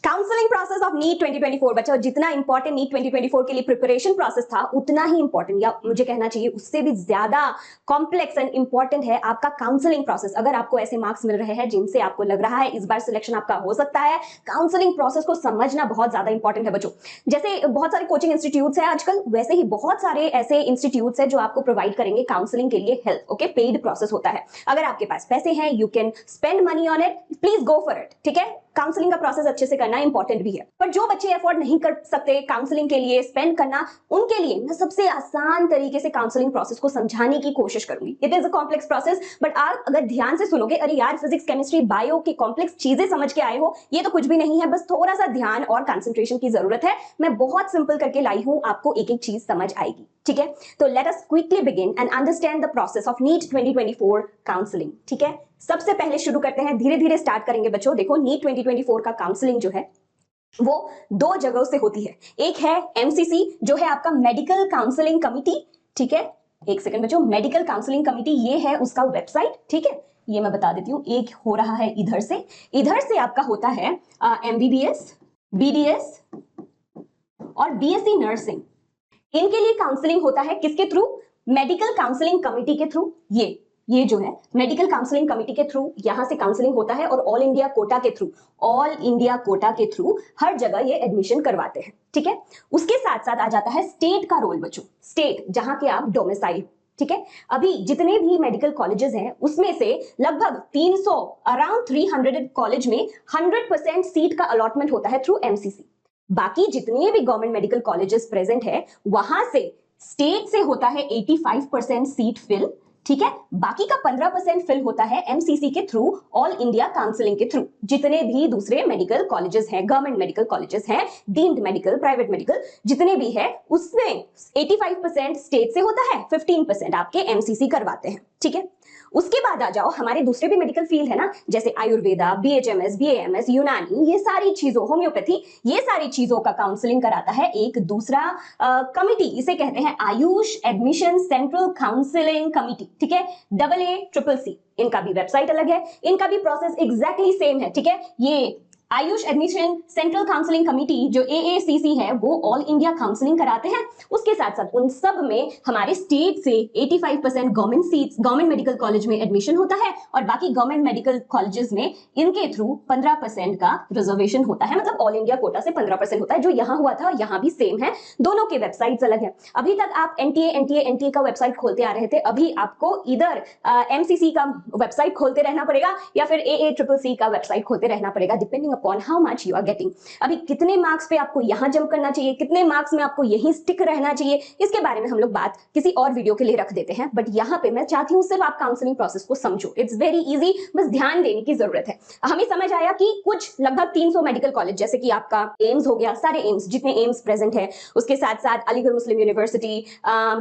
Counselling process of NEET 2024 बच्चों, जितना important NEET 2024 के लिए प्रिपरेशन प्रोसेस था उतना ही इंपॉर्टेंट, या मुझे कहना चाहिए उससे भी ज्यादा कॉम्प्लेक्स एंड इंपॉर्टेंट है आपका काउंसलिंग प्रोसेस। अगर आपको ऐसे मार्क्स मिल रहे हैं जिनसे आपको लग रहा है इस बार सिलेक्शन आपका हो सकता है, काउंसलिंग प्रोसेस को समझना बहुत ज्यादा इंपॉर्टेंट है बच्चों। जैसे बहुत सारे कोचिंग इंस्टीट्यूट्स है आजकल, वैसे ही बहुत सारे ऐसे इंस्टीट्यूट्स है जो आपको प्रोवाइड करेंगे काउंसलिंग के लिए हेल्प। ओके, पेड प्रोसेस होता है। अगर आपके पास पैसे हैं, you can spend money on it, please go for it. ठीक है, काउंसलिंग का प्रोसेस अच्छे से करना इंपॉर्टेंट भी है, पर जो बच्चे अफोर्ड नहीं कर सकते काउंसलिंग के लिए स्पेंड करना, उनके लिए मैं सबसे आसान तरीके से काउंसलिंग प्रोसेस को समझाने की कोशिश करूंगी। It is a complex process, but आप अगर ध्यान से सुनोगे, अरे यार फिजिक्स केमिस्ट्री बायो की कॉम्प्लेक्स चीजें समझ के आए हो, ये तो कुछ भी नहीं है, बस थोड़ा सा ध्यान और कंसंट्रेशन की जरूरत है। मैं बहुत सिंपल करके लाई हूं, आपको एक एक चीज समझ आएगी। ठीक है, तो let us quickly begin and understand the process of NEET 2024 counselling. ठीक है, सबसे पहले शुरू करते हैं, धीरे धीरे स्टार्ट करेंगे बच्चों। देखो, नीट 2024 का काउंसलिंग जो है वो दो जगहों से होती है। एक है एमसीसी, जो है आपका मेडिकल काउंसलिंग कमिटी। ठीक है, एक सेकंड बच्चों, मेडिकल काउंसलिंग कमिटी ये है उसका वेबसाइट। ठीक है, ये मैं बता देती हूँ। एक हो रहा है इधर से आपका होता है एमबीबीएस, बीडीएस और बीएससी नर्सिंग। इनके लिए काउंसलिंग होता है किसके थ्रू? मेडिकल काउंसलिंग कमिटी के थ्रू। ये जो है मेडिकल काउंसलिंग कमिटी के थ्रू यहां से काउंसलिंग होता है, और ऑल इंडिया कोटा के थ्रू हर जगह ये एडमिशन करवाते हैं। ठीक है, उसके साथ साथ आ जाता है स्टेट का रोल बच्चों, स्टेट जहां के आप डोमिसाइल। ठीक है, अभी जितने भी मेडिकल कॉलेजेस हैं उसमें से लगभग 300 अराउंड 300 कॉलेज में 100% सीट का अलॉटमेंट होता है थ्रू एमसीसी। बाकी जितने भी गवर्नमेंट मेडिकल कॉलेजेस प्रेजेंट है वहां से स्टेट से होता है 85% सीट फिल। ठीक है, बाकी का 15% फिल होता है एमसीसी के थ्रू, ऑल इंडिया काउंसलिंग के थ्रू। जितने भी दूसरे मेडिकल कॉलेजेस हैं, गवर्नमेंट मेडिकल कॉलेजेस हैं, डीम्ड मेडिकल, प्राइवेट मेडिकल, जितने भी है उसमें 85% स्टेट से होता है, 15% आपके एमसीसी करवाते हैं। ठीक है, उसके बाद आ जाओ हमारे दूसरे भी मेडिकल फील्ड है ना, जैसे आयुर्वेदा, बीएचएमएस, बीएएमएस, यूनानी, ये सारी चीजों, होम्योपैथी, ये सारी चीजों का काउंसलिंग कराता है एक दूसरा कमिटी। इसे कहते हैं Ayush admission central counselling committee. ठीक है, AA CCC, इनका भी वेबसाइट अलग है, इनका भी प्रोसेस एग्जैक्टली सेम है। ठीक है, ये Ayush admission central counselling committee जो AACC है वो ऑल इंडिया काउंसलिंग कराते हैं। उसके साथ साथ उन सब में हमारे स्टेट से 85% government seats government medical college में एडमिशन होता है, और बाकी गवर्नमेंट मेडिकल कॉलेजेस में इनके थ्रू 15% का रिजर्वेशन होता है, मतलब ऑल इंडिया कोटा से 15% होता है। जो यहां हुआ था यहाँ भी सेम है, दोनों के वेबसाइट्स अलग है। अभी तक आप एनटीए का वेबसाइट खोलते आ रहे थे, अभी आपको इधर एमसीसी का वेबसाइट खोलते रहना पड़ेगा या फिर AACCC का वेबसाइट खोलते रहना पड़ेगा, depending upon how much you are getting. अभी कितने मार्क्स पे आपको यहां जंप करना चाहिए, कितने मार्क्स में आपको यहीं स्टिक रहना चाहिए, इसके बारे में हम लोग बात किसी और वीडियो के लिए रख देते हैं। बट यहाँ पे मैं चाहती हूँ सिर्फ आप काउंसलिंग प्रोसेस को समझो, इट्स वेरी इजी, बस ध्यान देने की जरूरत है। हमें समझ आया कि कुछ लगभग 300 मेडिकल कॉलेज, जैसे कि आपका एम्स हो गया, सारे एम्स जितने एम्स प्रेजेंट है, उसके साथ साथ अलीगढ़ मुस्लिम यूनिवर्सिटी,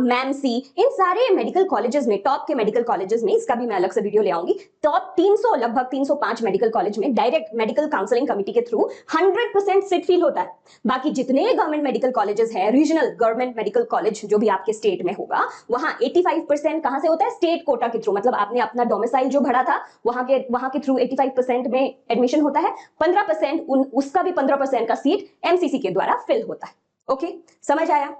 मैमसी, इन सारे मेडिकल कॉलेजेस में, टॉप के मेडिकल कॉलेजेस में, इसका भी मैं अलग से वीडियो ले आऊंगी, टॉप 300 लगभग 305 मेडिकल कॉलेज में डायरेक्ट मेडिकल काउंसलिंग कमिटी के थ्रू 100% सीट फिल होता है। बाकी जितने गवर्नमेंट मेडिकल कॉलेजेस है, रीजनल गवर्नमेंट मेडिकल कॉलेज जो भी आपके स्टेट में होगा, वहां 85% कहां से होता है? स्टेट कोटा के थ्रू, मतलब आपने अपना डोमिसाइल जो भरा था वहां के थ्रू 85% में एडमिशन होता है, 15% उसका भी 15% का सीट एमसीसी के द्वारा फिल होता है। ओके, समझ आया?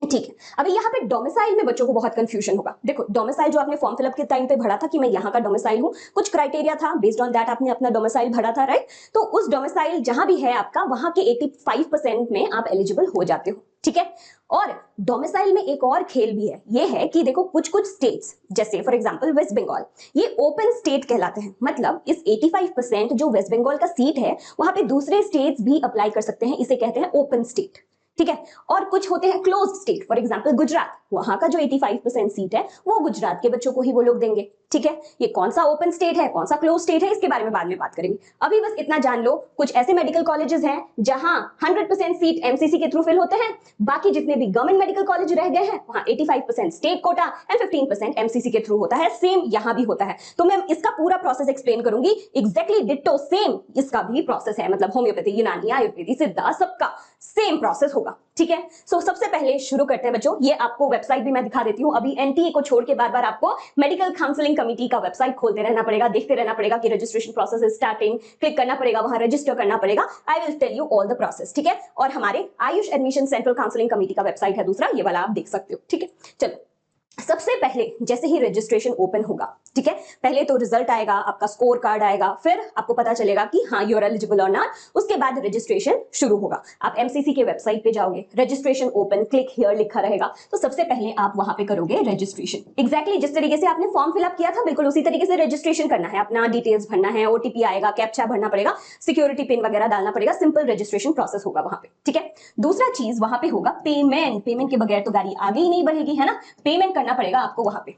ठीक है, अभी यहाँ पे डोमिसाइल में बच्चों को बहुत कंफ्यूजन होगा। देखो, डोमिसाइल जो आपने फॉर्म फिलअप के टाइम पे भरा था कि मैं यहाँ का डोमिसाइल हूँ, कुछ क्राइटेरिया था, बेस्ड ऑन दैट आपने अपना डोमिसाइल भरा था, राइट? तो उस डोमिसाइल जहां भी है आपका, वहां के 85% में आप एलिजिबल हो जाते हो। ठीक है, और डोमिसाइल में एक और खेल भी है, ये है कि देखो कुछ स्टेट्स, जैसे फॉर एग्जांपल वेस्ट बंगाल, ये ओपन स्टेट कहलाते हैं। मतलब इस 85% जो वेस्ट बंगाल का सीट है, वहां पे दूसरे स्टेट्स भी अप्लाई कर सकते हैं, इसे कहते हैं ओपन स्टेट। ठीक है, और कुछ होते हैं close state, for example Gujarat, वहां का जो 85% सीट है वो गुजरात के बच्चों को ही वो लोग देंगे। ठीक है, ये कौन सा ओपन स्टेट है, कौन सा क्लोज स्टेट है, इसके बारे में बाद में बात करेंगे। अभी बस इतना जान लो, कुछ ऐसे मेडिकल कॉलेजेस हैं जहां 100% सीट एमसीसी के थ्रू फिल होते हैं, बाकी जितने भी गवर्नमेंट मेडिकल कॉलेज रह गए हैं वहां 85% स्टेट कोटा एंड 15% एमसीसी के थ्रू होता है। सेम यहां भी होता है, तो मैं इसका पूरा प्रोसेस एक्सप्लेन करूंगी, एग्जैक्टली डिट्टो सेम इसका भी प्रोसेस है, मतलब होम्योपैथी, यूनानी, आयुर्वेदिक, सिद्धा, सबका सेम प्रोसेस होगा। ठीक है। सो सबसे पहले शुरू करते हैं बच्चों, ये आपको वेबसाइट भी मैं दिखा देती हूँ। अभी एनटीए को छोड़ के बार बार आपको मेडिकल काउंसलिंग कमेटी का वेबसाइट खोलते रहना पड़ेगा, देखते रहना पड़ेगा कि registration process is starting, click करना पड़ेगा, वहां रजिस्टर करना पड़ेगा। I will tell you all the process, ठीक है। और हमारे AYUSH admission central counselling committee का वेबसाइट है दूसरा, ये वाला आप देख सकते हो, ठीक है। चलो, सबसे पहले जैसे ही रजिस्ट्रेशन ओपन होगा, ठीक है, पहले तो रिजल्ट आएगा, आपका स्कोर कार्ड आएगा, फिर आपको पता चलेगा कि हाँ यू आर एलिजिबल और नॉट। उसके बाद रजिस्ट्रेशन शुरू होगा। आप एमसीसी के वेबसाइट पे जाओगे, रजिस्ट्रेशन ओपन, क्लिक हियर लिखा रहेगा, तो सबसे पहले आप वहां पे करोगे रजिस्ट्रेशन। एग्जैक्टली जिस तरीके से आपने फॉर्म फिलअप किया था, बिल्कुल उसी तरीके से रजिस्ट्रेशन करना है। अपना डिटेल्स भरना है, ओटीपी आएगा, कैप्चा भरना पड़ेगा, सिक्योरिटी पिन वगैरह डालना पड़ेगा, सिंपल रजिस्ट्रेशन प्रोसेस होगा वहां पे, ठीक है। दूसरा चीज वहां पे होगा पेमेंट। पेमेंट के बगैर तो गाड़ी आगे ही नहीं बढ़ेगी, है ना। पेमेंट करना पड़ेगा आपको वहां पे।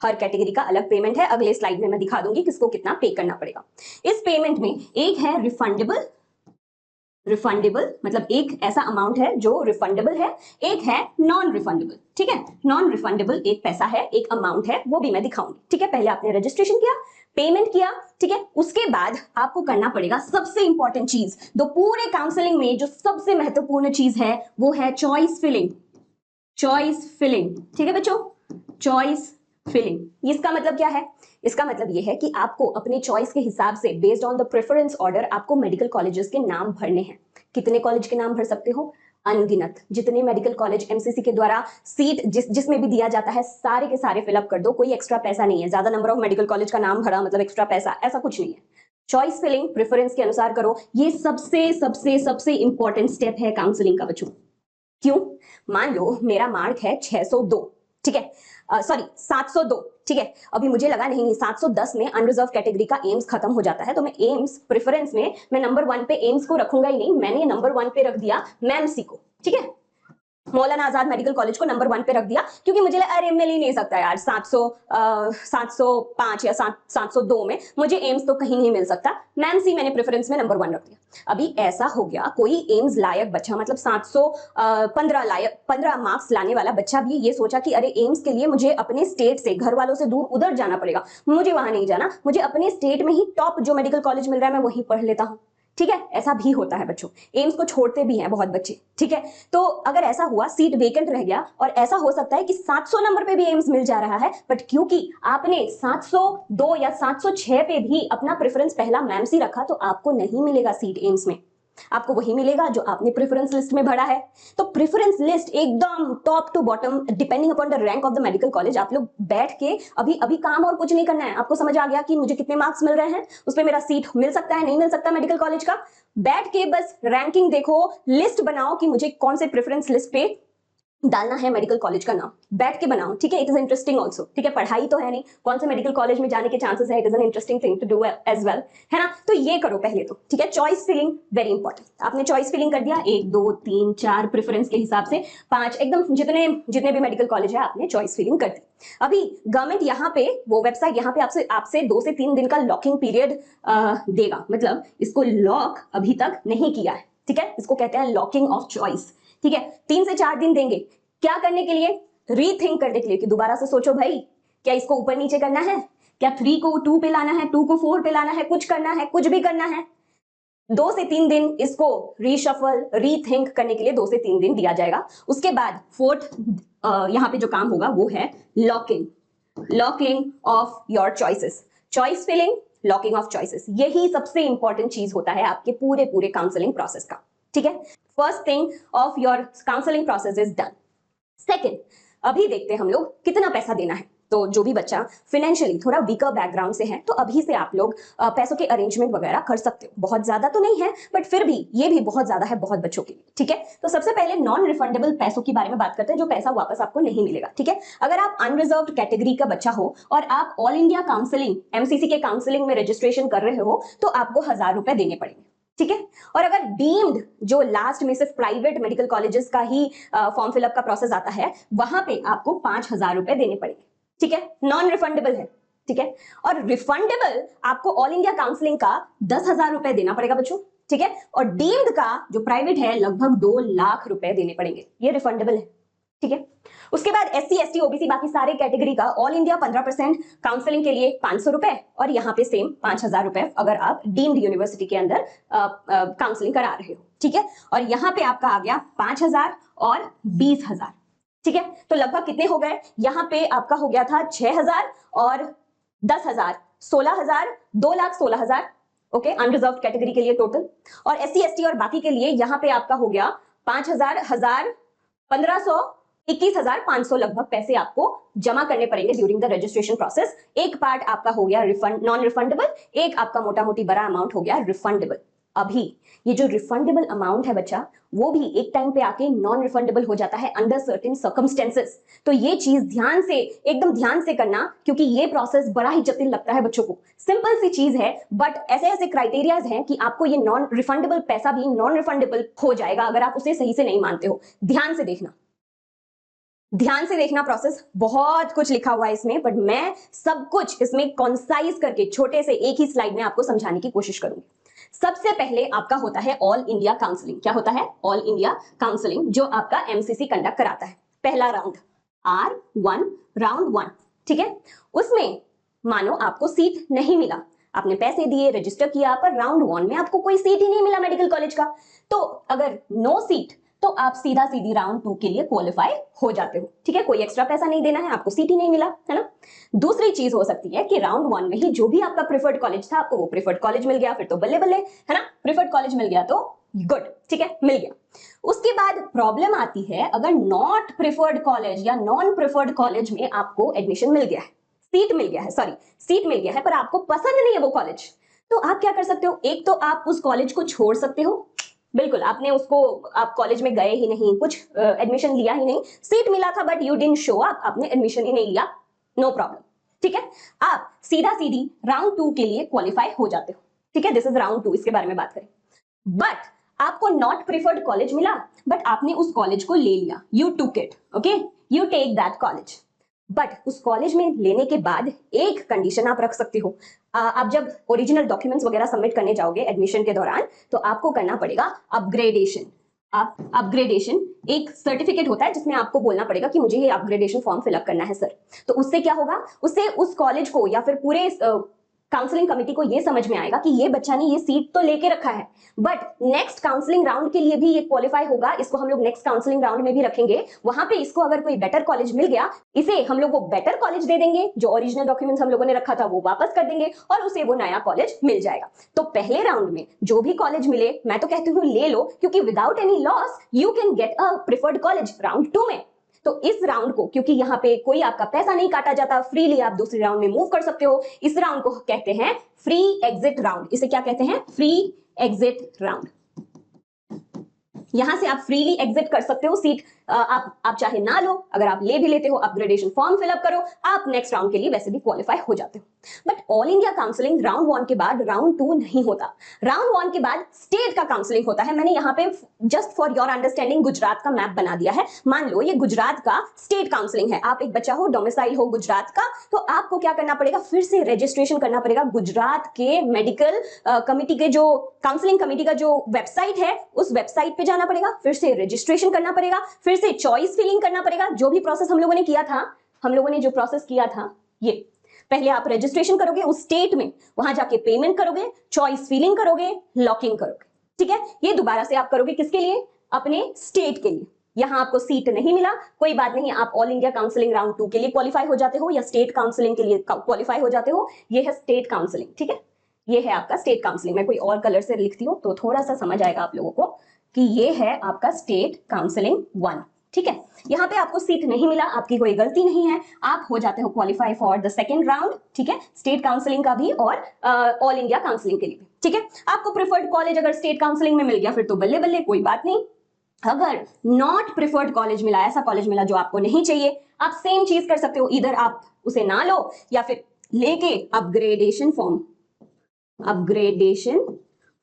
हर कैटेगरी का अलग पेमेंट है, अगले स्लाइड में मैं दिखा दूंगी किसको कितना पे करना पड़ेगा। इस पेमेंट में एक है रिफंडेबल, रिफंडेबल मतलब एक ऐसा अमाउंट है जो रिफंडेबल है, एक है नॉन रिफंडेबल, ठीक है। नॉन रिफंडेबल एक पैसा है, एक अमाउंट है, वो भी मैं दिखाऊंगी, ठीक है। पहले आपने रजिस्ट्रेशन किया, पेमेंट किया, ठीक है। उसके बाद आपको करना पड़ेगा सबसे इंपॉर्टेंट चीज, तो पूरे काउंसलिंग में जो सबसे महत्वपूर्ण चीज है वो है चॉइस फिलिंग। चॉइस फिलिंग, ठीक है बच्चों, चॉइस फिलिंग। इसका मतलब क्या है? इसका मतलब यह है कि आपको अपने चॉइस के हिसाब से based on the preference order आपको मेडिकल कॉलेजेस के नाम भरने हैं। कितने कॉलेज के नाम भर सकते हो? अनगिनत। जितने मेडिकल कॉलेज एमसीसी के द्वारा सीट जिसमें भी दिया जाता है सारे के सारे फिलअप कर दो, कोई एक्स्ट्रा पैसा नहीं है। ज्यादा नंबर ऑफ मेडिकल कॉलेज का नाम भरा मतलब एक्स्ट्रा पैसा, ऐसा कुछ नहीं है। चॉइस फिलिंग प्रेफरेंस के अनुसार करो। ये सबसे सबसे सबसे इंपॉर्टेंट स्टेप है काउंसलिंग का बच्चों। क्यों? मान लो मेरा मार्क है 602, ठीक है, सॉरी 702, ठीक है। अभी मुझे लगा नहीं 710 में अनरिजर्व कैटेगरी का एम्स खत्म हो जाता है, तो मैं एम्स प्रेफरेंस में मैं नंबर 1 पे एम्स को रखूंगा ही नहीं, मैंने नंबर 1 पे रख दिया मैमसी को, ठीक है। मौलाना आजाद मेडिकल कॉलेज को नंबर 1 पे रख दिया, क्योंकि मुझे लगा अरे मिल ही नहीं सकता यार 705 या 702 में मुझे एम्स तो कहीं नहीं मिल सकता, मैमसी मैंने प्रेफरेंस में नंबर 1 रख दिया। अभी ऐसा हो गया कोई एम्स लायक बच्चा, मतलब 715 लायक 15 मार्क्स लाने वाला बच्चा भी ये सोचा कि अरे एम्स के लिए मुझे अपने स्टेट से, घर वालों से दूर उधर जाना पड़ेगा, मुझे वहां नहीं जाना, मुझे अपने स्टेट में ही टॉप जो मेडिकल कॉलेज मिल रहा है मैं वहीं पढ़ लेता हूं, ठीक है। ऐसा भी होता है बच्चों, एम्स को छोड़ते भी हैं बहुत बच्चे, ठीक है। तो अगर ऐसा हुआ सीट वेकेंट रह गया, और ऐसा हो सकता है कि 700 नंबर पे भी एम्स मिल जा रहा है, बट क्योंकि आपने 702 या 706 पे भी अपना प्रेफरेंस पहला मैमसी रखा, तो आपको नहीं मिलेगा सीट एम्स में, आपको वही मिलेगा जो आपने प्रेफरेंस लिस्ट में भरा है। तो प्रेफरेंस लिस्ट एकदम top to bottom depending upon the rank of the medical college, आप लोग बैठ के अभी अभी काम और कुछ नहीं करना है, आपको समझ आ गया कि मुझे कितने मार्क्स मिल रहे हैं, उस पर मेरा सीट मिल सकता है नहीं मिल सकता मेडिकल कॉलेज का, बैठ के बस रैंकिंग देखो, लिस्ट बनाओ कि मुझे कौन से प्रेफरेंस लिस्ट पे डालना है मेडिकल कॉलेज का नाम, बैठ के बनाओ, ठीक है। इट इज इंटरेस्टिंग ऑल्सो, ठीक है, पढ़ाई तो है नहीं, कौन से मेडिकल कॉलेज में जाने के चांसेस है, it is an interesting thing to do as well, है ना। तो ये करो पहले तो, ठीक है। चॉइस फिलिंग वेरी इंपॉर्टेंट, आपने चॉइस फिलिंग कर दिया, 1 2 3 4 प्रेफरेंस के हिसाब से 5, एकदम जितने भी मेडिकल कॉलेज है आपने चॉइस फिलिंग कर दी। अभी गवर्नमेंट यहाँ पे वो वेबसाइट यहाँ पे आपसे 2 से 3 दिन का लॉकिंग पीरियड देगा, मतलब इसको लॉक अभी तक नहीं किया है, ठीक है, इसको कहते हैं लॉकिंग ऑफ चॉइस, ठीक है। 3 से 4 दिन देंगे, क्या करने के लिए? रीथिंक करने के लिए, कि दोबारा से सोचो भाई क्या इसको ऊपर नीचे करना है, क्या 3 को 2 पे लाना है, 2 को 4 पे लाना है, कुछ करना है, कुछ भी करना है। 2 से 3 दिन इसको रीशफल रीथिंक करने के लिए 2 से 3 दिन दिया जाएगा। उसके बाद फोर्थ यहां पे जो काम होगा वो है locking of your choices, choice filling, locking of choices. यही सबसे इंपॉर्टेंट चीज होता है आपके पूरे काउंसलिंग प्रोसेस का, ठीक है। First thing of your counselling process is done. Second, अभी देखते हैं हम लोग कितना पैसा देना है। तो जो भी बच्चा फाइनेंशियली थोड़ा वीकर बैकग्राउंड से है, तो अभी से आप लोग पैसों के अरेंजमेंट वगैरह कर सकते हो। बहुत ज्यादा तो नहीं है, बट फिर भी ये भी बहुत ज्यादा है बहुत बच्चों के लिए, ठीक है। तो सबसे पहले नॉन रिफंडेबल पैसों के बारे में बात करते हैं, जो पैसा वापस आपको नहीं मिलेगा, ठीक है। अगर आप अनरिजर्व कैटेगरी का बच्चा हो और आप ऑल इंडिया काउंसलिंग एमसीसी के काउंसलिंग में रजिस्ट्रेशन कर रहे हो, तो आपको 1000 रुपए देने पड़ेंगे, ठीक है। और अगर डीम्ड, जो लास्ट में सिर्फ प्राइवेट मेडिकल कॉलेजेस का ही फॉर्म फिलअप का प्रोसेस आता है, वहां पे आपको 5000 रुपए देने पड़ेंगे, ठीक है। नॉन रिफंडेबल है, ठीक है। और रिफंडेबल आपको ऑल इंडिया काउंसलिंग का 10,000 रुपए देना पड़ेगा बच्चों, ठीक है। और डीम्ड का जो प्राइवेट है लगभग 2 लाख रुपए देने पड़ेंगे, ये रिफंडेबल है, ठीक है। उसके बाद SC ST OBC बाकी सारे कैटेगरी का ऑल इंडिया 15% काउंसलिंग के लिए 500 रुपए, और यहाँ पे सेम 5000 रुपए अगर आप डीम्ड यूनिवर्सिटी के अंदर काउंसलिंग करा रहे हो, ठीक है। और यहाँ पे आपका आ गया 5000 और 20000, ठीक है। तो लगभग कितने हो गए, यहाँ पे आपका हो गया था 6000 और 10000, 16000, 2,16,000, ओके, अनरिजर्व कैटेगरी के लिए टोटल। और SC ST और बाकी के लिए यहाँ पे आपका हो गया 5000, 1000, 1500, 21,500 लगभग पैसे आपको जमा करने पड़ेंगे ड्यूरिंग द रजिस्ट्रेशन प्रोसेस। एक पार्ट आपका हो गया रिफंड, नॉन रिफंडेबल, एक आपका मोटा मोटी बड़ा अमाउंट हो गया रिफंडेबल। अभी ये जो रिफंडेबल अमाउंट है बच्चा, वो भी एक टाइम पे आके नॉन रिफंडेबल हो जाता है अंडर सर्टेन सर्कमस्टेंसेस। तो ये चीज ध्यान से, एकदम ध्यान से करना, क्योंकि ये प्रोसेस बड़ा ही जटिल लगता है बच्चों को। सिंपल सी चीज है, बट ऐसे ऐसे क्राइटेरियाज हैं कि आपको ये नॉन रिफंडेबल पैसा भी नॉन रिफंडेबल हो जाएगा अगर आप उसे सही से नहीं मानते हो। ध्यान से देखना, ध्यान से देखना प्रोसेस, बहुत कुछ लिखा हुआ है इसमें, बट मैं सब कुछ इसमें कॉन्साइज करके छोटे से एक ही स्लाइड में आपको समझाने की कोशिश करूंगी। सबसे पहले आपका होता है ऑल इंडिया काउंसलिंग। क्या होता है? ऑल इंडिया काउंसलिंग, जो आपका MCC कंडक्ट कराता है। पहला राउंड R1, राउंड 1, ठीक है। उसमें मानो आपको सीट नहीं मिला, आपने पैसे दिए, रजिस्टर किया, पर राउंड 1 में आपको कोई सीट ही नहीं मिला मेडिकल कॉलेज का, तो अगर नो सीट तो आप सीधा सीधी राउंड 2 के लिए क्वालिफाई हो जाते हो, ठीक है। कोई एक्स्ट्रा पैसा नहीं देना है, आपको सीट ही नहीं मिला, है ना। दूसरी चीज हो सकती है कि राउंड 1 में ही जो भी आपका प्रेफर्ड कॉलेज था, आपको वो प्रेफर्ड कॉलेज मिल गया, फिर तो बल्ले बल्ले, है ना। प्रेफर्ड कॉलेज मिल गया तो गुड, ठीक है, मिल गया। उसके बाद प्रॉब्लम आती है अगर नॉट प्रेफर्ड कॉलेज या नॉन प्रेफर्ड कॉलेज में आपको एडमिशन मिल गया है, सीट मिल गया है, सॉरी सीट मिल गया है, पर आपको पसंद नहीं है वो कॉलेज, तो आप क्या कर सकते हो? एक तो आप उस कॉलेज को छोड़ सकते हो, बिल्कुल, आपने उसको, आप कॉलेज में गए ही नहीं, कुछ एडमिशन लिया ही नहीं, सीट मिला था but you didn't show up, आपने एडमिशन ही नहीं लिया, नो प्रॉब्लम, ठीक है। आप सीधा सीधी राउंड 2 के लिए क्वालिफाई हो जाते हो, ठीक है। दिस इज राउंड 2, इसके बारे में बात करें। बट आपको नॉट प्रिफर्ड कॉलेज मिला, बट आपने उस कॉलेज को ले लिया, you took it, okay, you take that college. But उस कॉलेज में लेने के बाद एक कंडीशन आप रख सकते हो, आप जब ओरिजिनल डॉक्यूमेंट्स वगैरह सबमिट करने जाओगे एडमिशन के दौरान, तो आपको करना पड़ेगा अपग्रेडेशन। आप अपग्रेडेशन, एक सर्टिफिकेट होता है जिसमें आपको बोलना पड़ेगा कि मुझे ये अपग्रेडेशन फॉर्म फिलअप करना है सर। तो उससे क्या होगा? उससे उस कॉलेज को या फिर पूरे काउंसलिंग कमेटी को ये समझ में आएगा कि ये बच्चा ने ये सीट तो लेके रखा है, बट नेक्स्ट काउंसलिंग राउंड के लिए भी ये क्वालिफाई होगा, इसको हम लोग नेक्स्ट काउंसलिंग राउंड में भी रखेंगे, वहां पे इसको अगर कोई बेटर कॉलेज मिल गया, इसे हम लोग वो बेटर कॉलेज दे देंगे, जो ओरिजिनल डॉक्यूमेंट्स हम लोगों ने रखा था वो वापस कर देंगे और उसे वो नया कॉलेज मिल जाएगा। तो पहले राउंड में जो भी कॉलेज मिले, मैं तो कहती हूँ ले लो, क्योंकि without any loss you can get a preferred college round 2 में। तो इस राउंड को, क्योंकि यहाँ पे कोई आपका पैसा नहीं काटा जाता, फ्रीली आप दूसरे राउंड में मूव कर सकते हो, इस राउंड को कहते हैं फ्री एग्जिट राउंड। इसे क्या कहते हैं? Free exit round. यहां से आप फ्रीली एग्जिट कर सकते हो, सीट आप चाहे ना लो, अगर आप ले भी लेते हो, अपग्रेडेशन फॉर्म फिलअप करो, आप नेक्स्ट राउंड के लिए वैसे भी क्वालिफाई हो जाते हो। But all India counselling round 1 के बाद राउंड 2 नहीं होता। राउंड 1 के बाद स्टेट का काउंसलिंग होता है। मैंने यहाँ पे just for your understanding Gujarat का मैप बना दिया है। मान लो ये गुजरात का स्टेट काउंसलिंग है, आप एक बच्चा हो, डोमिसाइल हो गुजरात का, तो आपको क्या करना पड़ेगा? फिर से रजिस्ट्रेशन करना पड़ेगा गुजरात के मेडिकल कमिटी के, जो काउंसलिंग कमिटी का जो वेबसाइट है, उस वेबसाइट पे जाना पड़ेगा, फिर से रजिस्ट्रेशन करना पड़ेगा, फिर से चॉइस फिलिंग करना पड़ेगा। जो भी प्रोसेस हम लोगों ने किया था, हम लोगों ने जो प्रोसेस किया था, ये पहले आप रजिस्ट्रेशन करोगे उस स्टेट में, वहां जाके पेमेंट करोगे, चॉइस फिलिंग करोगे, लॉकिंग करोगे, ठीक है। ये दोबारा से आप करोगे किसके लिए? अपने स्टेट के लिए। यहां आपको सीट नहीं मिला, कोई बात नहीं, आप ऑल इंडिया काउंसलिंग राउंड 2 के लिए क्वालिफाई हो जाते हो या स्टेट काउंसलिंग के लिए क्वालिफाई हो जाते हो। ये है स्टेट काउंसलिंग, ठीक है, ये है आपका स्टेट काउंसलिंग। मैं कोई और कलर से लिखती हूँ तो थोड़ा सा समझ आएगा आप लोगों को कि ये है आपका स्टेट काउंसलिंग 1, ठीक है। यहाँ पे आपको सीट नहीं मिला, आपकी कोई गलती नहीं है, आप हो जाते हो qualify for the second round, ठीक है, स्टेट काउंसलिंग का भी और ऑल इंडिया काउंसलिंग के लिए भी, ठीक है। आपको प्रिफर्ड कॉलेज अगर स्टेट काउंसलिंग में मिल गया फिर तो बल्ले बल्ले, कोई बात नहीं। अगर नॉट प्रिफर्ड कॉलेज मिला, ऐसा कॉलेज मिला जो आपको नहीं चाहिए, आप सेम चीज कर सकते हो, इधर आप उसे ना लो या फिर लेके अपग्रेडेशन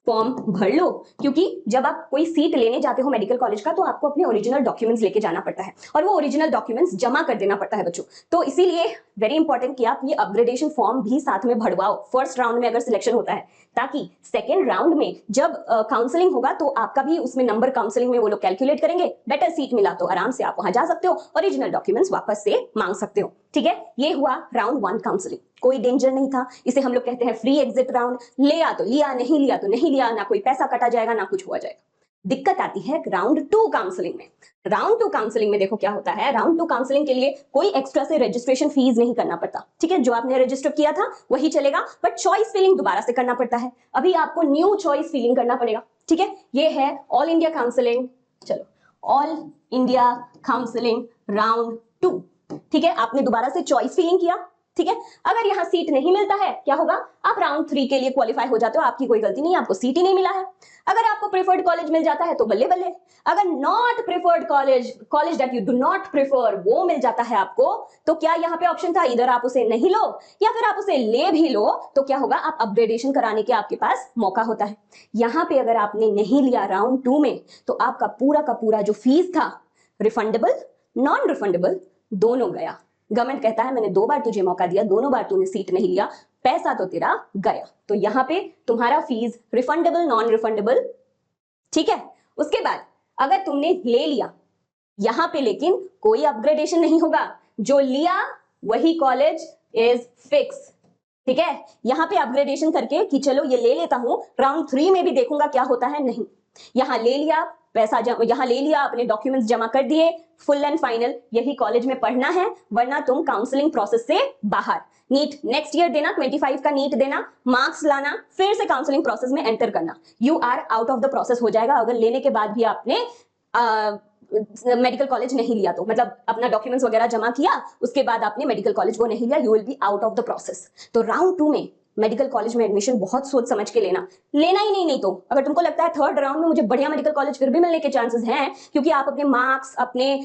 फॉर्म भर लो, क्योंकि जब आप कोई सीट लेने जाते हो मेडिकल कॉलेज का तो आपको अपने ओरिजिनल डॉक्यूमेंट्स लेके जाना पड़ता है और वो ओरिजिनल डॉक्यूमेंट्स जमा कर देना पड़ता है बच्चों। तो इसीलिए वेरी इंपॉर्टेंट कि आप ये अपग्रेडेशन फॉर्म भी साथ में भरवाओ फर्स्ट राउंड में अगर सिलेक्शन होता है, ताकि सेकेंड राउंड में जब काउंसलिंग होगा तो आपका भी उसमें नंबर काउंसलिंग में वो लोग कैलकुलेट करेंगे, बेटर सीट मिला तो आराम से आप वहां जा सकते हो, ओरिजिनल डॉक्यूमेंट्स वापस से मांग सकते हो। ठीक है, ये हुआ राउंड 1 काउंसलिंग। कोई डेंजर नहीं था, इसे हम लोग कहते हैं फ्री एग्जिट राउंड। लिया तो लिया, नहीं लिया तो नहीं लिया, ना कोई पैसा कटा जाएगा ना कुछ हुआ जाएगा। दिक्कत आती है राउंड 2 काउंसलिंग में। राउंड 2 काउंसलिंग में देखो क्या होता है, राउंड 2 काउंसलिंग के लिए कोई एक्स्ट्रा से रजिस्ट्रेशन फीस नहीं करना पड़ता। ठीक है, जो आपने रजिस्टर किया था वही चलेगा, बट चॉइस फिलिंग दोबारा से करना पड़ता है। अभी आपको न्यू चॉइस फिलिंग करना पड़ेगा। ठीक है, ये है ऑल इंडिया काउंसलिंग। चलो, ऑल इंडिया काउंसलिंग राउंड 2। ठीक है, आपने दोबारा से चॉइस फिलिंग किया। ठीक है, अगर यहां सीट नहीं मिलता है क्या होगा, आप राउंड 3 के लिए क्वालिफाई हो जाते हो, आपकी कोई गलती नहीं, आपको सीट ही नहीं मिला है। अगर आपको प्रेफर्ड कॉलेज मिल जाता है तो बल्ले बल्ले। अगर not preferred college that you do not prefer, वो मिल जाता है आपको, तो क्या यहाँ पे ऑप्शन था, इधर आप उसे नहीं लो या फिर आप उसे ले भी लो तो क्या होगा, आप अपग्रेडेशन कराने के आपके पास मौका होता है। यहाँ पे अगर आपने नहीं लिया राउंड 2 में तो आपका पूरा का पूरा जो फीस था, रिफंडेबल नॉन रिफंडेबल दोनों गया। गवर्नमेंट कहता है मैंने 2 बार तुझे मौका दिया, दोनों बार तूने सीट नहीं लिया, पैसा तो तेरा गया। तो यहां पे तुम्हारा फीस रिफंडेबल नॉन रिफंडेबल। ठीक है, उसके बाद अगर तुमने ले लिया यहां पे, लेकिन कोई अपग्रेडेशन नहीं होगा, जो लिया वही कॉलेज इज फिक्स। ठीक है, यहां पे अपग्रेडेशन करके कि चलो ये ले लेता हूं, राउंड 3 में भी देखूंगा क्या होता है, नहीं। यहां ले लिया, पैसा यहां ले लिया, अपने डॉक्यूमेंट्स जमा कर दिए, फुल एंड फाइनल यही कॉलेज में पढ़ना है, वरना तुम काउंसलिंग प्रोसेस से बाहर। नीट नेक्स्ट ईयर देना, 25 का नीट देना, मार्क्स लाना, फिर से काउंसलिंग प्रोसेस में एंटर करना, you are out of the process हो जाएगा। अगर लेने के बाद भी आपने मेडिकल कॉलेज नहीं लिया तो, मतलब अपना डॉक्यूमेंट्स वगैरह जमा किया उसके बाद आपने मेडिकल कॉलेज वो नहीं लिया, you will be out of the process. तो राउंड 2 में मेडिकल कॉलेज में एडमिशन बहुत सोच समझ के लेना ही नहीं तो अगर तुमको लगता है थर्ड राउंड में मुझे बढ़िया मेडिकल कॉलेज फिर भी मिलने के चांसेस हैं, क्योंकि आप अपने मार्क्स, अपने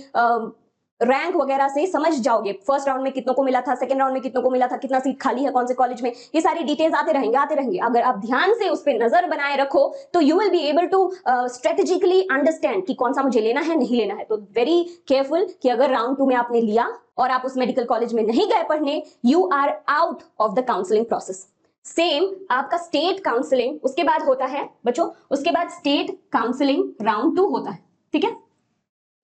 रैंक वगैरह से समझ जाओगे फर्स्ट राउंड में कितनों को मिला था, सेकंड राउंड में कितनों को मिला था, कितना सीट खाली है कौन से कॉलेज में, ये सारी डिटेल्स आते रहेंगे। अगर आप ध्यान से उस पर नजर बनाए रखो तो you will be able to strategically understand कि कौन सा मुझे लेना है नहीं लेना है। तो वेरी केयरफुल कि अगर राउंड 2 में आपने लिया और आप उस मेडिकल कॉलेज में नहीं गए पढ़ने, you are out of the counselling process. Same आपका स्टेट काउंसलिंग उसके बाद होता है बच्चों, उसके बाद स्टेट काउंसलिंग राउंड 2 होता है। ठीक है,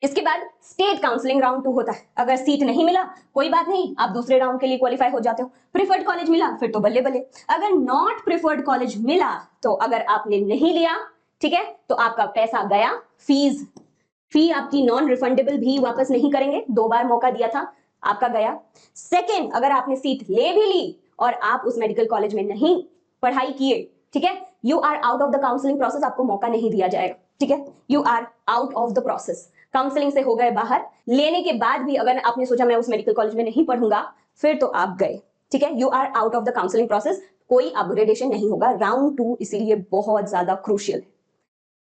इसके बाद स्टेट काउंसलिंग राउंड 2 होता है। अगर सीट नहीं मिला कोई बात नहीं, आप दूसरे राउंड के लिए क्वालिफाई हो जाते हो। प्रेफर्ड कॉलेज मिला फिर तो बल्ले बल्ले। अगर नॉट प्रेफर्ड कॉलेज मिला तो अगर आपने नहीं लिया, ठीक है, तो आपका पैसा गया, फी आपकी नॉन रिफंडेबल भी वापस नहीं करेंगे, 2 बार मौका दिया था, आपका गया। सेकेंड, अगर आपने सीट ले भी ली और आप उस मेडिकल कॉलेज में नहीं पढ़ाई किए, ठीक है, you are out of the counselling process, आपको मौका नहीं दिया जाएगा। ठीक है, you are out of the process, counselling से हो गए बाहर। लेने के बाद भी अगर आपने सोचा मैं उस मेडिकल कॉलेज में नहीं पढ़ूंगा, फिर तो आप गए। ठीक है, you are out of the counselling process, कोई अपग्रेडेशन नहीं होगा। राउंड 2 इसीलिए बहुत ज्यादा क्रूशियल है।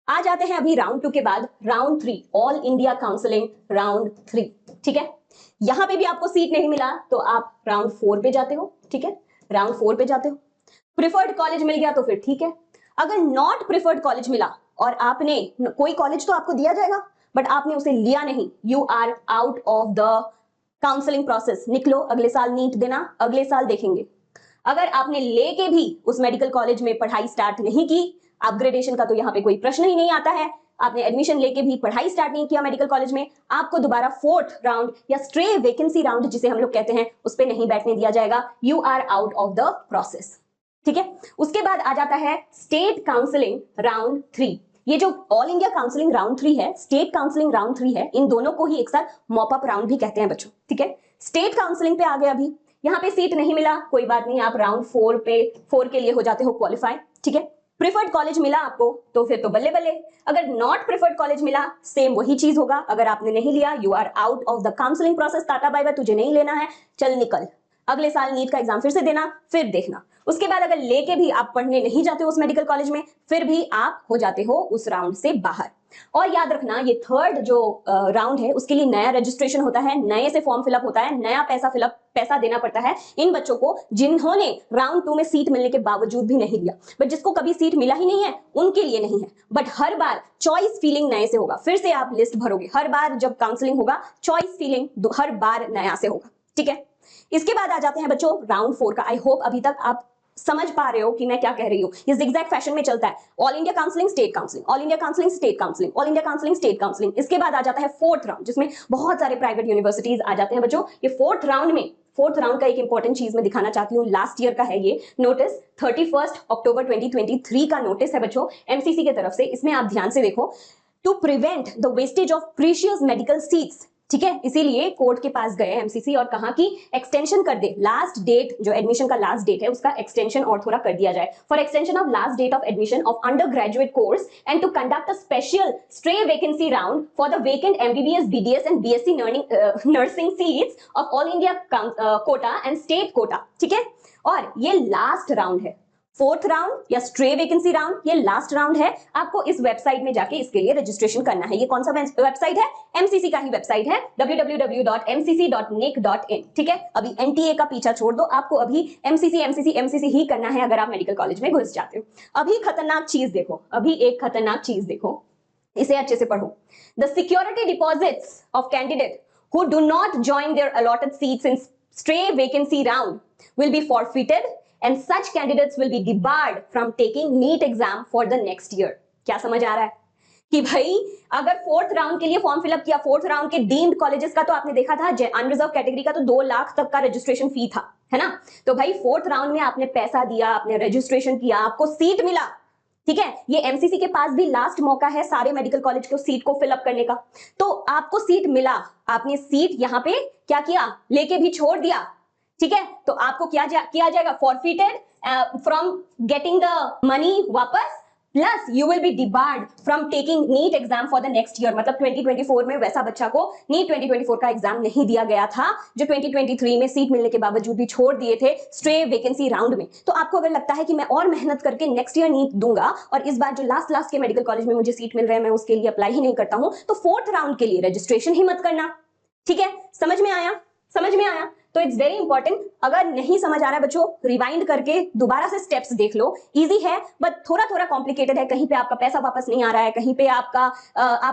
आ जाते हैं अभी राउंड 2 के बाद round 3, all India counselling round 3। ठीक है, यहां पे भी आपको सीट नहीं मिला तो आप राउंड 4 पे जाते हो। ठीक है, राउंड 4 पे जाते हो। प्रिफर्ड कॉलेज मिल गया तो फिर ठीक है। अगर नॉट प्रिफर्ड कॉलेज मिला और आपने, कोई कॉलेज तो आपको दिया जाएगा बट आपने उसे लिया नहीं, you are out of the counselling process. निकलो, अगले साल नीट देना, अगले साल देखेंगे। अगर आपने लेके भी उस मेडिकल कॉलेज में पढ़ाई स्टार्ट नहीं की, अपग्रेडेशन का तो यहाँ पे कोई प्रश्न ही नहीं आता है, आपने एडमिशन लेके भी पढ़ाई स्टार्ट नहीं किया मेडिकल कॉलेज में, आपको दोबारा 4th राउंड या स्ट्रे वैकेंसी राउंड जिसे हम लोग कहते हैं उस पे नहीं बैठने दिया जाएगा, you are out of the process. ठीक है, उसके बाद आ जाता है स्टेट काउंसलिंग राउंड 3। ये जो ऑल इंडिया काउंसलिंग राउंड 3 है, स्टेट काउंसलिंग राउंड 3 है, इन दोनों को ही एक साथ मॉप अप राउंड भी कहते हैं बच्चों। ठीक है, स्टेट काउंसलिंग पे आ गए, अभी यहाँ पे सीट नहीं मिला कोई बात नहीं, आप राउंड 4 के लिए हो जाते हो क्वालिफाई। ठीक है, प्रिफर्ड कॉलेज मिला आपको तो फिर तो बल्ले बल्ले। अगर नॉट प्रिफर्ड कॉलेज मिला, सेम वही चीज होगा, अगर आपने नहीं लिया, you are out of the counselling process, tata bye bye, तुझे नहीं लेना है, चल निकल, अगले साल नीट का एग्जाम फिर से देना, फिर देखना। उसके बाद अगर लेके भी आप पढ़ने नहीं जाते हो उस मेडिकल कॉलेज में, फिर भी आप हो जाते हो उस राउंड से बाहर। और याद रखना ये थर्ड जो राउंड है उसके लिए नया रजिस्ट्रेशन होता है, नए से फॉर्म फिलअप होता है, नया पैसा देना पड़ता है इन बच्चों को जिन्होंने राउंड 2 में सीट मिलने के बावजूद भी नहीं लिया। बट जिसको कभी सीट मिला ही नहीं है उनके लिए नहीं है, but her bar choice feeling नए से होगा। फिर से आप लिस्ट भरोगे, हर बार जब काउंसलिंग होगा चॉइस फीलिंग हर बार नया से होगा, ठीक है। इसके बाद आ जाते हैं बच्चों राउंड 4 का। आई होप अभी तक आप समझ पा रहे हो कि मैं क्या कह रही हूं। ये जिगजैग फैशन में चलता है, all India counselling, state counselling, all India counselling, state counselling, all India counselling, state counselling. इसके बाद आ जाता है फोर्थ राउंड जिसमें बहुत सारे प्राइवेट यूनिवर्सिटीज आ जाते हैं बच्चों। ये फोर्थ राउंड का एक इंपॉर्टेंट चीज मैं दिखाना चाहती हूँ, लास्ट ईयर का है ये नोटिस, 31 अक्टूबर 2023 का नोटिस है बच्चों एमसीसी की तरफ से। इसमें आप ध्यान से देखो, to prevent the wastage of precious medical seats, ठीक है। इसीलिए कोर्ट के पास गए एमसीसी और कहा कि एक्सटेंशन कर दे, लास्ट डेट जो एडमिशन का लास्ट डेट है उसका एक्सटेंशन और थोड़ा कर दिया जाए, for extension of last date of admission of under graduate course and to conduct a special stray vacancy round for the vacant MBBS, BDS and BSc nursing seats of all India quota and state quota, ठीक है। और ये last round है, fourth round या stray vacancy round, ये last round है। आपको इस वेबसाइट में जाके इसके लिए रजिस्ट्रेशन करना है। ये कौन सा वेबसाइट है? एमसीसी का ही वेबसाइट है, www.mcc.nic.in, ठीक है। अभी एनटीए का पीछा छोड़ दो, आपको अभी एमसीसी ही करना है अगर आप मेडिकल कॉलेज में घुस जाते हो। अभी खतरनाक चीज देखो, अभी एक खतरनाक चीज देखो, इसे अच्छे से पढ़ो। The security deposits of candidate who do not join their allotted seats in stray vacancy round will be forfeited and such candidates will be debarred from taking NEET exam for the next year। क्या समझ आ रहा है कि भाई अगर fourth round के लिए form fill up किया, फोर्थ राउंड के डीम्ड कॉलेजेस का तो आपने देखा था, अनरिजर्व कैटेगरी का तो 2 लाख तक का रजिस्ट्रेशन फी था, है ना। तो भाई फोर्थ राउंड में आपने पैसा दिया, आपने रजिस्ट्रेशन किया, आपको सीट मिला, ठीक है। ये एमसीसी के पास भी लास्ट मौका है सारे मेडिकल कॉलेज को सीट को फिलअप करने का। तो आपको सीट मिला, आपने सीट यहां पे क्या किया, लेके भी छोड़ दिया, ठीक है। तो आपको किया जाएगा forfeited from getting the money वापस, plus you will be debarred from taking NEET exam for the next year. मतलब 2024 में वैसा बच्चा को नीट 2024 का एग्जाम नहीं दिया गया था जो 2023 में सीट मिलने के बावजूद भी छोड़ दिए थे स्ट्रे वैकेंसी राउंड में। तो आपको अगर लगता है कि मैं और मेहनत करके नेक्स्ट ईयर नीट दूंगा और इस बार जो लास्ट के मेडिकल कॉलेज में मुझे सीट मिल रहा है मैं उसके लिए अप्लाई ही नहीं करता हूं, तो फोर्थ राउंड के लिए रजिस्ट्रेशन ही मत करना, ठीक है। समझ में आया? तो इट्स वेरी इंपॉर्टेंट। अगर नहीं समझ आ रहा है बच्चों, रिवाइंड करके दोबारा से स्टेप्स देख लो, इजी है बट थोड़ा कॉम्प्लिकेटेड है। कहीं पे आपका पैसा वापस नहीं आ रहा है, कहीं पे आप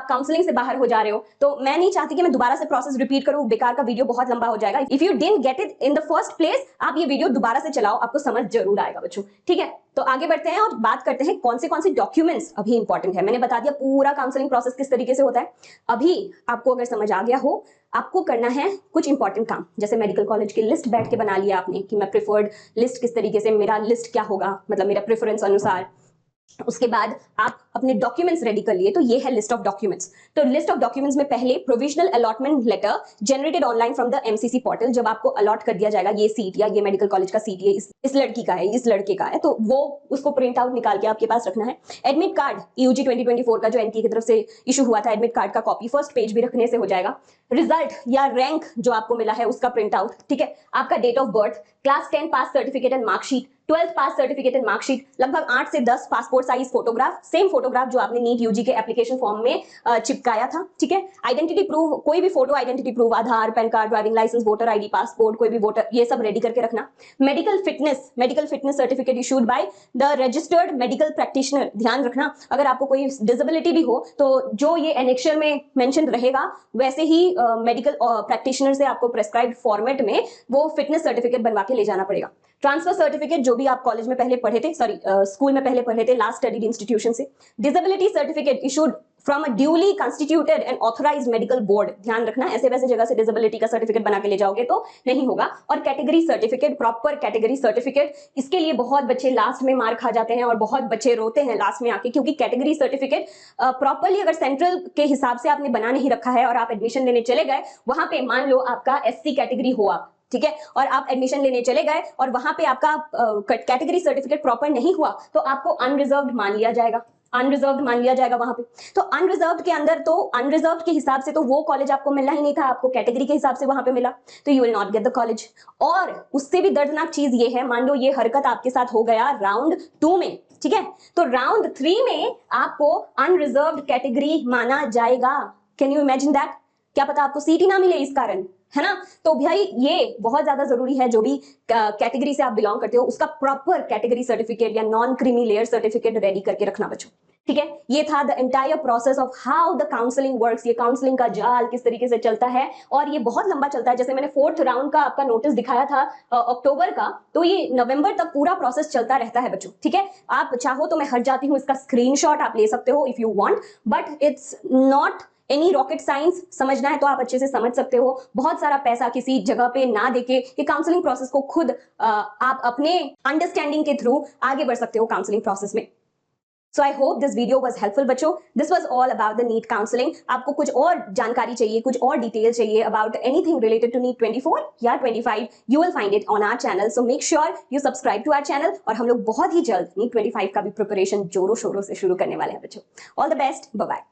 काउंसलिंग से बाहर हो जा रहे हो, तो मैं नहीं चाहती कि मैं दोबारा से प्रोसेस रिपीट करूं, बेकार का वीडियो बहुत लंबा हो जाएगा। If you didn't get it in the first place, आप ये वीडियो दोबारा से चलाओ, आपको समझ जरूर आएगा बच्चों, ठीक है। तो आगे बढ़ते हैं और बात करते हैं कौन से डॉक्यूमेंट्स अभी इंपॉर्टेंट है। मैंने बता दिया पूरा काउंसलिंग प्रोसेस किस तरीके से होता है। अभी आपको अगर समझ आ गया हो, आपको करना है कुछ इंपॉर्टेंट काम, जैसे मेडिकल कॉलेज की लिस्ट बैठ के बना लिया आपने कि मैं प्रिफर्ड लिस्ट किस तरीके से, मेरा लिस्ट क्या होगा, मतलब मेरा प्रेफरेंस अनुसार। उसके बाद आप अपने डॉक्यूमेंट्स रेडी कर लिए, तो ये है लिस्ट ऑफ डॉक्यूमेंट्स। तो लिस्ट ऑफ डॉक्यूमेंट्स में पहले provisional allotment letter generated online from the MCC portal. जब आपको अलॉट कर दिया जाएगा ये सीट या ये मेडिकल कॉलेज का सीट, ये इस लड़की का है, इस लड़के का है, तो वो उसको प्रिंट आउट निकाल के आपके पास रखना है। एडमिट कार्ड यूजी 2024 का जो एनटीए की तरफ से इशू हुआ था, एडमिट कार्ड का कॉपी फर्स्ट पेज भी रखने से हो जाएगा। रिजल्ट या रैंक जो आपको मिला है उसका प्रिंट आउट, ठीक है। आपका date of birth, class 10 pass certificate and marksheet, 12th pass certificate and marksheet, लगभग 8 से 10 passport size photograph, same photograph जो आपने नीट यूजी के एप्लीकेशन फॉर्म में चिपकाया था, ठीक है। आइडेंटिटी प्रूफ, कोई भी photo identity proof, Aadhaar, PAN card, driving licence, voter ID, passport, कोई भी वोटर, ये सब रेडी करके रखना। Medical fitness certificate issued by the registered medical practitioner, ध्यान रखना अगर आपको कोई डिसेबिलिटी भी हो तो जो ये एनेक्चर में मेंशन रहेगा वैसे ही मेडिकल प्रैक्टिशनर से आपको प्रेस्क्राइब्ड फॉर्मेट में वो फिटनेस सर्टिफिकेट बनवा के ले जाना पड़ेगा। ट्रांसफर सर्टिफिकेट जो भी आप कॉलेज में पहले पढ़े थे, स्कूल में पहले पढ़े थे लास्ट स्टडीड इंस्टीट्यूशन से। Disability certificate issued from a duly constituted and authorised medical board, ध्यान रखना ऐसे वैसे जगह से डिसेबिलिटी का सर्टिफिकेट बना के ले जाओगे तो नहीं होगा। और category certificate, proper category certificate, इसके लिए बहुत बच्चे लास्ट में मार खा जाते हैं और बहुत बच्चे रोते हैं लास्ट में आके, क्योंकि कैटेगरी सर्टिफिकेट प्रॉपरली अगर सेंट्रल के हिसाब से आपने बना नहीं रखा है और आप एडमिशन लेने चले गए, वहां पे मान लो आपका एससी कैटेगरी हो आप, ठीक है, और आप एडमिशन लेने चले गए और वहां पे आपका कैटेगरी सर्टिफिकेट प्रॉपर नहीं हुआ तो आपको अनरिजर्व्ड मान लिया जाएगा, वहां पे। तो अनरिजर्व्ड के अंदर, तो अनरिजर्व्ड के हिसाब से तो वो कॉलेज आपको मिलना ही नहीं था, आपको कैटेगरी के हिसाब से वहां पे मिला, तो you will not get the college. और उससे भी दर्दनाक चीज ये है, मान लो ये हरकत आपके साथ हो गया राउंड 2 में, ठीक है। तो राउंड 3 में आपको अनरिजर्व्ड कैटेगरी माना जाएगा। Can you imagine that? क्या पता आपको सीट ही ना मिले इस कारण, है ना। तो भाई ये बहुत ज्यादा जरूरी है, जो भी कैटेगरी से आप बिलोंग करते हो उसका प्रॉपर कैटेगरी सर्टिफिकेट या non creamy layer certificate ready करके रखना बच्चों, ठीक है। ये था the entire process of how the counselling works. ये काउंसलिंग का जाल किस तरीके से चलता है, और ये बहुत लंबा चलता है। जैसे मैंने 4th राउंड का आपका नोटिस दिखाया था अक्टूबर का, तो ये नवंबर तक पूरा प्रोसेस चलता रहता है बच्चों, ठीक है। आप चाहो तो मैं हट जाती हूँ, इसका स्क्रीनशॉट आप ले सकते हो if you want, but it's not any rocket science. समझना है तो आप अच्छे से समझ सकते हो। बहुत सारा पैसा किसी जगह पे ना देके ये काउंसलिंग प्रोसेस को खुद आप अपने अंडरस्टैंडिंग के थ्रू आगे बढ़ सकते हो काउंसलिंग प्रोसेस में। So I hope this video was helpful बच्चों। This was all about the NEET counseling। आपको कुछ और जानकारी चाहिए, कुछ और डिटेल चाहिए about anything related to NEET 24 या 25, you will find it on our channel। So make sure you subscribe to our channel। और हम लोग बहुत ही जल्द NEET 25 का भी प्रिपरेशन जोरों शोरों से शुरू करने वाले हैं बच्चों। All the best, bye bye।